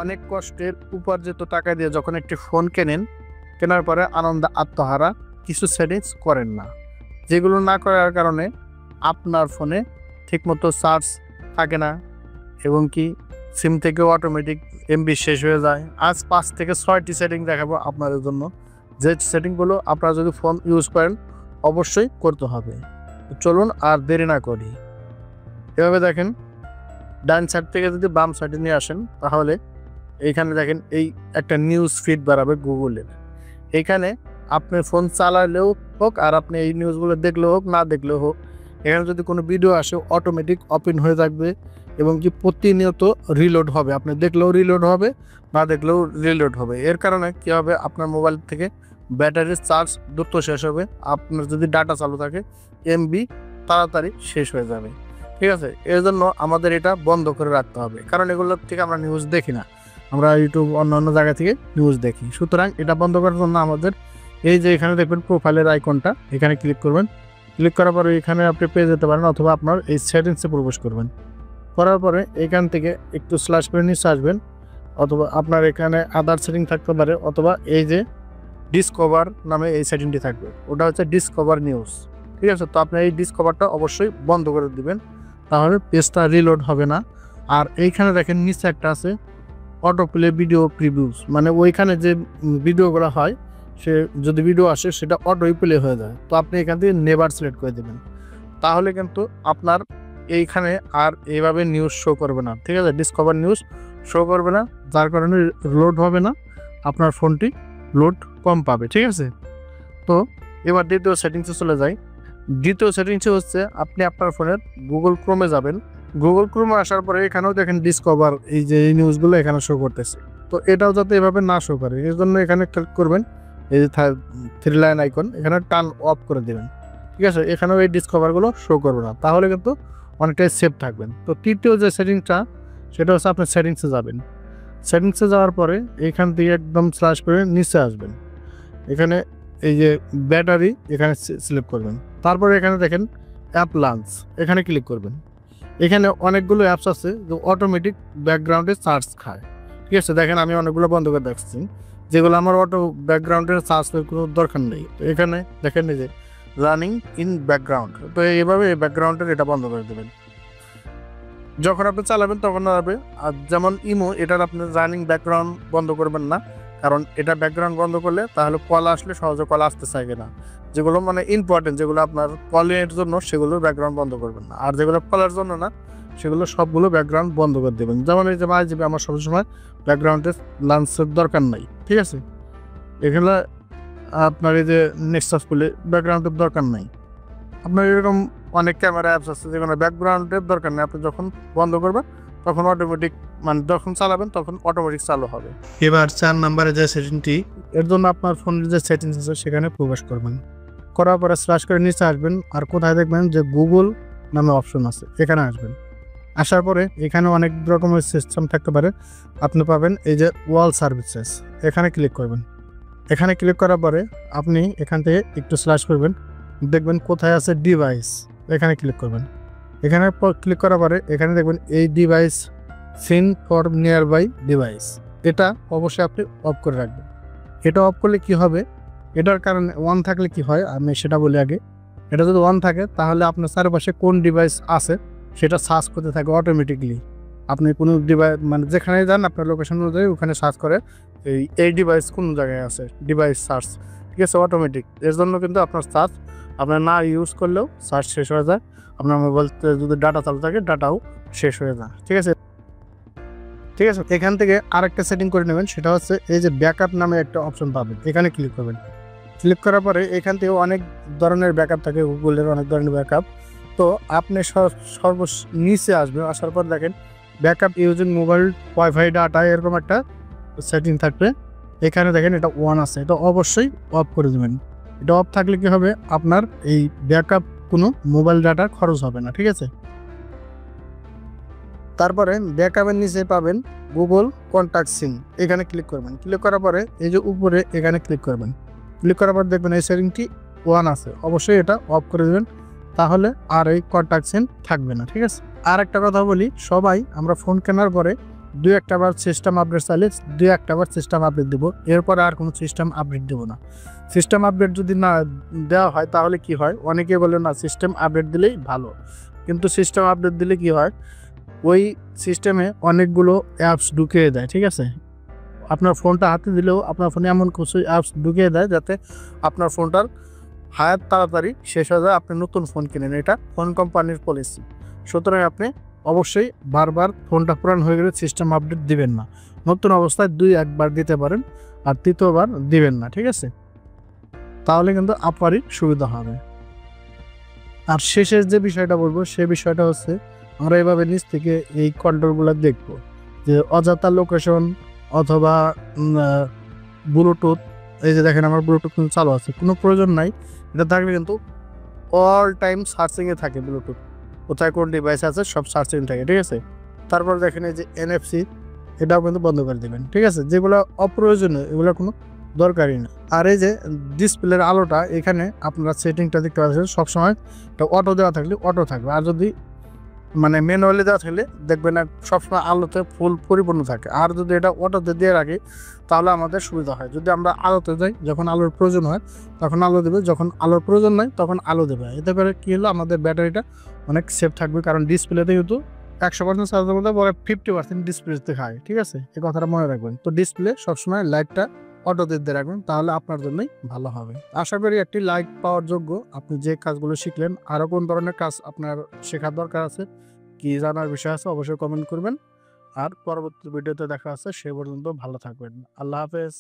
অনেক কষ্টের উপার্জিত টাকা দিয়ে যখন একটি ফোন কেনার পরে আনন্দে আত্মহারা কিছু সেটিংস করেন না, যেগুলো না করার কারণে আপনার ফোনে ঠিকমতো চার্জ থাকে না এবং কি সিম থেকে অটোমেটিক এমবি শেষ হয়ে যায়। আজ 5 থেকে 6টি সেটিং দেখাবো আপনাদের জন্য, যে সেটিংগুলো আপনারা যদি ফোন ইউজ করেন অবশ্যই করতে হবে। চলুন আর দেরি না করি। এভাবে দেখেন, ডান সাইড থেকে যদি বাম সাইডে নিয়ে আসেন তাহলে এইখানে দেখেন এই একটা নিউজ ফিড বাড়াবে গুগলের। এইখানে আপনি ফোন চালালেও হোক আর আপনি এই নিউজগুলো দেখলেও হোক না দেখলেও হোক, এখানে যদি কোনো ভিডিও আসে অটোমেটিক ওপেন হয়ে থাকবে এবং কি প্রতিনিয়ত রিলোড হবে। আপনি দেখলেও রিলোড হবে, না দেখলেও রিলোড হবে। এর কারণে কী হবে, আপনার মোবাইল থেকে ব্যাটারির চার্জ দ্রুত শেষ হবে। আপনার যদি ডাটা চালু থাকে এমবি তাড়াতাড়ি শেষ হয়ে যাবে। ঠিক আছে, এর জন্য আমাদের এটা বন্ধ করে রাখতে হবে, কারণ এগুলোর থেকে আমরা নিউজ দেখি না, আমরা ইউটিউব অন্য জায়গা থেকে নিউজ দেখি। সুতরাং এটা বন্ধ করার জন্য আমাদের এই যে এখানে দেখবেন প্রোফাইলের আইকনটা, এখানে ক্লিক করবেন। ক্লিক করার পরে এখানে আপনি পেয়ে যেতে পারেন, অথবা আপনার এই সেটিংসে প্রবেশ করবেন। করার পরে এখান থেকে একটু স্ল্যাশ করে নিচে আসবেন, অথবা আপনার এখানে আদার সেটিং থাকতে পারে, অথবা এই যে ডিসকভার নামে এই সেটিংটি থাকবে, ওটা হচ্ছে ডিসকভার নিউজ। ঠিক আছে, তো আপনি এই ডিসকভারটা অবশ্যই বন্ধ করে দিবেন, তাহলে পেজটা রিলোড হবে না। আর এইখানে দেখেন নিচে একটা আছে অটো প্লে ভিডিও প্রিভিউস, মানে ওইখানে যে ভিডিওগুলো হয় সে যদি ভিডিও আসে সেটা অটোই প্লে হয়ে যায়। তো আপনি এখান থেকে নেভার সিলেক্ট করে দেবেন, তাহলে কিন্তু আপনার এইখানে আর এইভাবে নিউজ শো করবে না। ঠিক আছে, ডিসকভার নিউজ শো করবে না, যার কারণে লোড হবে না, আপনার ফোনটি লোড কম পাবে। ঠিক আছে, তো এবার দ্বিতীয় সেটিংসে চলে যাই। দ্বিতীয় সেটিংসে হচ্ছে আপনি আপনার ফোনের গুগল ক্রোমে যাবেন। গুগল ক্রোমে আসার পরে এখানেও দেখেন ডিসকভার, এই যে এই নিউজগুলো এখানে শো করতেছে। তো এটাও যাতে এভাবে না শো করে এর জন্য এখানে ক্লিক করবেন, এই যে 3 লাইন আইকন, এখানে টার্ন অফ করে দেবেন। ঠিক আছে, এখানেও এই ডিসকভারগুলো শো করবে না, তাহলে কিন্তু অনেকটাই সেফ থাকবেন। তো তৃতীয় যে সেটিংসটা সেটা হচ্ছে আপনি সেটিংসে যাবেন। সেটিংসে যাওয়ার পরে এখান থেকে একদম স্ল্যাশ করে নিচে আসবেন, এখানে এই যে ব্যাটারি এখানে সিলেক্ট করবেন। তারপরে এখানে দেখেন অ্যাপ লঞ্চ, এখানে ক্লিক করবেন। এখানে অনেকগুলো অ্যাপস আছে যে অটোমেটিক ব্যাকগ্রাউন্ডে চার্জ খায়। ঠিক আছে, দেখেন আমি অনেকগুলো বন্ধ করে দেখছি, যেগুলো আমার অটো ব্যাকগ্রাউন্ডের চার্জের কোনো দরকার নেই। তো এখানে দেখেন এই যে রানিং ইন ব্যাকগ্রাউন্ড, তো এইভাবে এই ব্যাকগ্রাউন্ডের এটা বন্ধ করে দেবেন। যখন আপনি চালাবেন তখন হবে, আর যেমন ইমো, এটার আপনি রানিং ব্যাকগ্রাউন্ড বন্ধ করবেন না, কারণ এটা ব্যাকগ্রাউন্ড বন্ধ করলে তাহলে কল আসলে সহজে কল আসতে চাইবে না। যেগুলো মানে ইম্পর্টেন্ট, যেগুলো আপনার কলের জন্য, সেগুলোর ব্যাকগ্রাউন্ড বন্ধ করবেন না। আর যেগুলো কলের জন্য না, সেগুলো সবগুলো ব্যাকগ্রাউন্ড বন্ধ করে দেবেন। যেমন এই যে মাইজিবি, আমার সবসময় ব্যাকগ্রাউন্ডের লাঞ্চের দরকার নাই। ঠিক আছে, এখানে আপনার এই যে নেক্সাস খুলে ব্যাকগ্রাউন্ডের দরকার নাই। আপনার এরকম অনেক ক্যামেরা অ্যাপস আছে যেগুলো ব্যাকগ্রাউন্ডের দরকার নেই, আপনি যখন বন্ধ করবেন তখন অটোমেটিক, মানে যখন চালাবেন তখন অটোমেটিক চালু হবে। এবার 4 নম্বরে যে সেটিংটি, এর জন্য আপনার ফোনের যে সেটিংস আছে সেখানে প্রবেশ করবেন। করার পরে স্ল্যাশ করে নিচে আসবেন, আর কোথায় দেখবেন যে গুগল নামে অপশন আছে, এখানে আসবেন। আসার পরে এখানে অনেক রকমের সিস্টেম থাকতে পারে, আপনি পাবেন এই যে ওয়াল সার্ভিসেস, এখানে ক্লিক করবেন। এখানে ক্লিক করার পরে আপনি এখান থেকে একটু স্ল্যাশ করবেন, দেখবেন কোথায় আছে ডিভাইস, এখানে ক্লিক করবেন। এখানে ক্লিক করার পরে এখানে দেখবেন এই device seen for nearby device, এটা অবশ্যই আপনি অফ করে রাখবেন। এটা অফ করলে কি হবে, এটার কারণে অন থাকলে কি হয় আমি সেটা বলি আগে। এটা যদি অন থাকে তাহলে আপনার চারপাশে কোন ডিভাইস আছে সেটা সার্চ করতে থাকে অটোমেটিকলি। আপনি কোনো ডিভাইস, মানে যেখানে যান আপনার লোকেশন অনুযায়ী ওখানে সার্চ করে এই ডিভাইস কোন জায়গায় আছে, ডিভাইস সার্চ। ঠিক আছে, অটোমেটিক। এর জন্য কিন্তু আপনার সার্চ আপনার না ইউজ করলেও সার্চ শেষ হয়ে যায়। আপনার মোবাইলতে যদি ডাটা চালু থাকে ডাটাও শেষ হয়ে যায়। ঠিক আছে, ঠিক আছে, এখান থেকে আরেকটা সেটিং করে নেবেন, সেটা হচ্ছে এই যে ব্যাকআপ নামে একটা অপশন পাবেন, এখানে ক্লিক করবেন। ক্লিক করার পরে এখান থেকে অনেক ধরনের ব্যাকআপ থাকে, গুগলের অনেক ধরনের ব্যাকআপ। তো আপনি নিচে আসবেন, আসার পর দেখেন backup using mobile wifi data, এরকম একটা সেটিং থাকবে। এখানে দেখেন এটা অন আছে, এটা অবশ্যই অফ করে দেবেন। এটা অফ থাকলে কি হবে, আপনার এই ব্যাকআপ কোনো মোবাইল ডাটা খরচ হবে না। ঠিক আছে, তারপরে ব্যাকআপের নিচে পাবেন গুগল কন্ট্যাক্ট সিং, এখানে ক্লিক করবেন। ক্লিক করার পরে এই যে উপরে এখানে ক্লিক করবেন। ক্লিক করার পর দেখবেন এই সেটিংটি অন আছে, অবশ্যই এটা অফ করে দেবেন, তাহলে আর এই কন্ট্যাক্ট সিং থাকবে না। ঠিক আছে, আর একটা কথা বলি, সবাই আমরা ফোন কেনার পরে দুই একটা বার সিস্টেম আপডেট চাইলে দুই একটা বার সিস্টেম আপডেট দেবো, এরপর আর কোনো সিস্টেম আপডেট দেবো না। সিস্টেম আপডেট যদি না দেওয়া হয় তাহলে কি হয়, অনেকে বলে না সিস্টেম আপডেট দিলেই ভালো, কিন্তু সিস্টেম আপডেট দিলে কি হয়, ওই সিস্টেমে অনেকগুলো অ্যাপস ঢুকিয়ে দেয়। ঠিক আছে, আপনার ফোনটা হাতে দিলেও আপনার ফোনে এমন কিছু অ্যাপস ঢুকিয়ে দেয় যাতে আপনার ফোনটার হায়াত তাড়াতাড়ি শেষ হয়ে যায়, আপনি নতুন ফোন কিনেন, এটা ফোন কোম্পানির পলিসি। সুতরাং আপনি অবশ্যই বারবার ফোনটা পুরান হয়ে গেলে সিস্টেম আপডেট দিবেন না। নতুন অবস্থায় একবার দিতে পারেন, আর তৃতীয়বার দিবেন না। ঠিক আছে, তাহলে কিন্তু আপনারই সুবিধা হবে। আর শেষের যে বিষয়টা বলবো সে বিষয়টা হচ্ছে, আমরা এভাবে নিচ থেকে এই কন্ট্রোলগুলো দেখব যে অযথা লোকেশন অথবা ব্লুটুথ, এই যে দেখেন আমার ব্লুটুথ কিন্তু চালু আছে, কোনো প্রয়োজন নাই। এটা থাকলে কিন্তু অল টাইম সার্চিংয়ে থাকে ব্লুটুথ, কোথায় কোন ডিভাইস আছে সব সার্চিং থাকে। ঠিক আছে, তারপর দেখেন এই যে NFC, এটাও কিন্তু বন্ধ করে দেবেন। ঠিক আছে, যেগুলো অপ্রয়োজনীয় এগুলো কোনো দরকারই না। আর এই যে ডিসপ্লের আলোটা, এখানে আপনারা সেটিংটা দেখতে পাচ্ছেন, সবসময় অটো দেওয়া থাকলে অটো থাকবে, আর যদি মানে ম্যানুয়ালি দেওয়া থাকলে দেখবেন না সবসময় আলোতে ফুল পরিপূর্ণ থাকে। আর যদি এটা অটোতে দিয়ে রাখি তাহলে আমাদের সুবিধা হয়, যদি আমরা আলোতে যাই যখন আলোর প্রয়োজন হয় তখন আলো দেবে, যখন আলোর প্রয়োজন নাই তখন আলো দেবে। এতে করে কী হলো, আমাদের ব্যাটারিটা অনেক সেফ থাকবে, কারণ ডিসপ্লেতে কিন্তু 100% চার্জের মধ্যে 50% ডিসপ্লেতে খায়। ঠিক আছে, এই কথাটা মনে রাখবেন। তো ডিসপ্লে সবসময় লাইটটা অটোতে দিয়ে রাখবেন, তাহলে আপনার জন্যই ভালো হবে। আশা করি একটি লাইক পাওয়ার যোগ্য আপনি যে কাজগুলো শিখলেন। আরও কোন ধরনের কাজ আপনার শেখার দরকার আছে, কি জানার বিষয় আছে, অবশ্যই কমেন্ট করবেন। আর পরবর্তী ভিডিওতে দেখা আছে, সে পর্যন্ত ভালো থাকবেন। আল্লাহ হাফেজ।